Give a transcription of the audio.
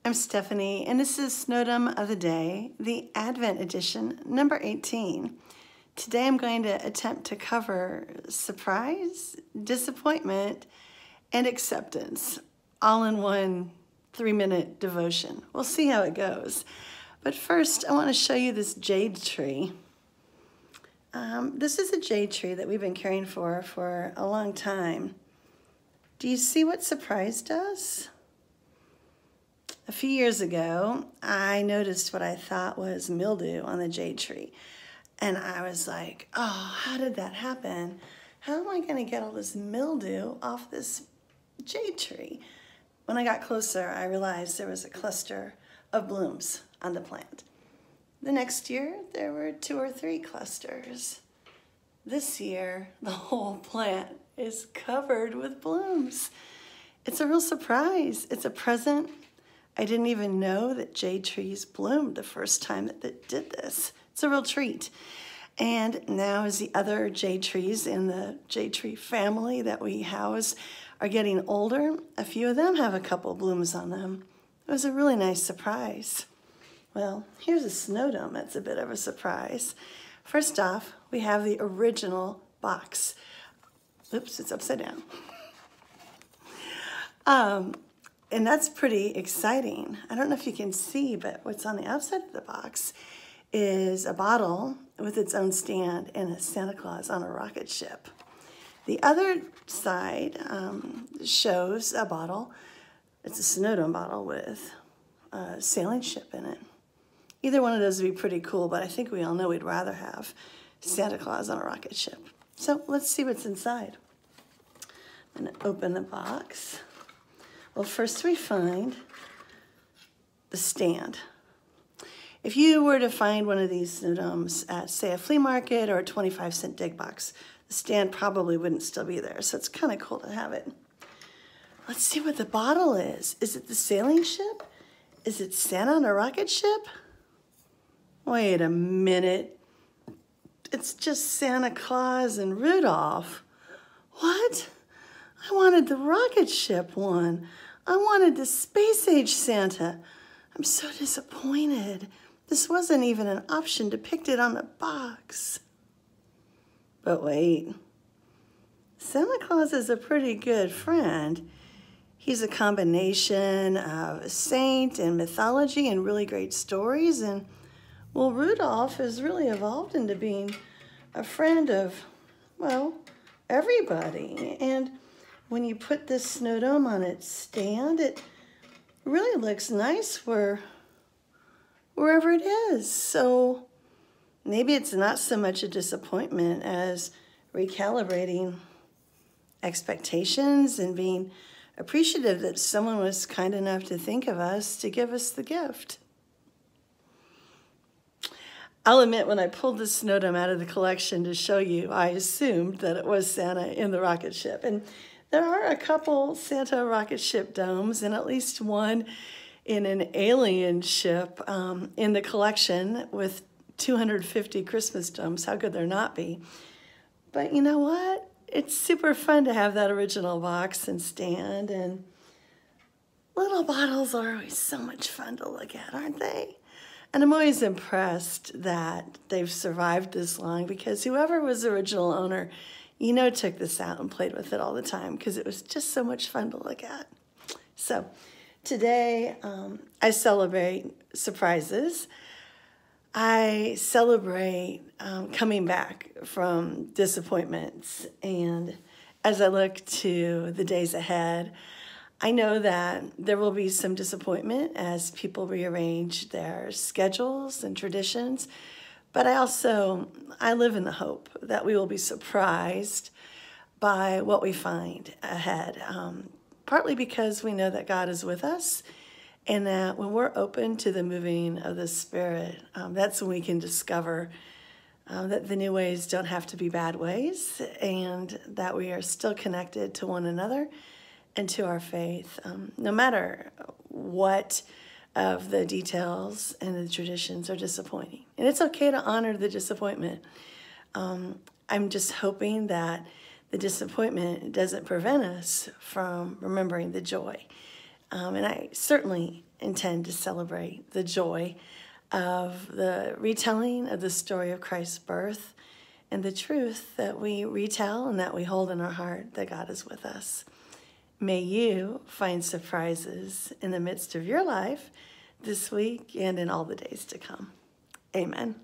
I'm Stephanie, and this is Snowdome of the Day, the Advent edition, number 18. Today I'm going to attempt to cover surprise, disappointment, and acceptance, all in one 3-minute devotion. We'll see how it goes. But first, I want to show you this jade tree. This is a jade tree that we've been caring for a long time. Do you see what surprise does? A few years ago, I noticed what I thought was mildew on the jade tree. And I was like, oh, how did that happen? How am I going to get all this mildew off this jade tree? When I got closer, I realized there was a cluster of blooms on the plant. The next year, there were 2 or 3 clusters. This year, the whole plant is covered with blooms. It's a real surprise. It's a present. I didn't even know that jade trees bloomed the first time that they did this. It's a real treat. And now as the other jade trees in the jade tree family that we house are getting older, a few of them have a couple blooms on them. It was a really nice surprise. Well, here's a snowdome that's a bit of a surprise. First off, we have the original box. Oops, it's upside down. And that's pretty exciting. I don't know if you can see, but what's on the outside of the box is a bottle with its own stand and a Santa Claus on a rocket ship. The other side shows a bottle. It's a Snowdome bottle with a sailing ship in it. Either one of those would be pretty cool, but I think we all know we'd rather have Santa Claus on a rocket ship. So let's see what's inside. I'm going to open the box. Well, first we find the stand. If you were to find one of these snowdomes at, say, a flea market or a 25-cent dig box, the stand probably wouldn't still be there, so it's kind of cool to have it. Let's see what the bottle is. Is it the sailing ship? Is it Santa on a rocket ship? Wait a minute. It's just Santa Claus and Rudolph. What? I wanted the rocket ship one. I wanted the space-age Santa. I'm so disappointed. This wasn't even an option depicted on the box. But wait, Santa Claus is a pretty good friend. He's a combination of a saint and mythology and really great stories. And, well, Rudolph has really evolved into being a friend of, well, everybody. And when you put this snowdome on its stand, it really looks nice wherever it is. So maybe it's not so much a disappointment as recalibrating expectations and being appreciative that someone was kind enough to think of us to give us the gift. I'll admit, when I pulled the snowdome out of the collection to show you, I assumed that it was Santa in the rocket ship. And there are a couple Santa rocket ship domes and at least one in an alien ship in the collection with 250 Christmas domes. How could there not be? But you know what? It's super fun to have that original box and stand, and little bottles are always so much fun to look at, aren't they? And I'm always impressed that they've survived this long, because whoever was the original owner, you know, took this out and played with it all the time because it was just so much fun to look at. So today I celebrate surprises. I celebrate coming back from disappointments. And as I look to the days ahead, I know that there will be some disappointment as people rearrange their schedules and traditions. But I live in the hope that we will be surprised by what we find ahead, partly because we know that God is with us, and that when we're open to the moving of the Spirit, that's when we can discover that the new ways don't have to be bad ways, and that we are still connected to one another and to our faith, no matter what of the details and the traditions are disappointing. And it's okay to honor the disappointment. I'm just hoping that the disappointment doesn't prevent us from remembering the joy. And I certainly intend to celebrate the joy of the retelling of the story of Christ's birth and the truth that we retell and that we hold in our heart that God is with us. May you find surprises in the midst of your life this week and in all the days to come. Amen.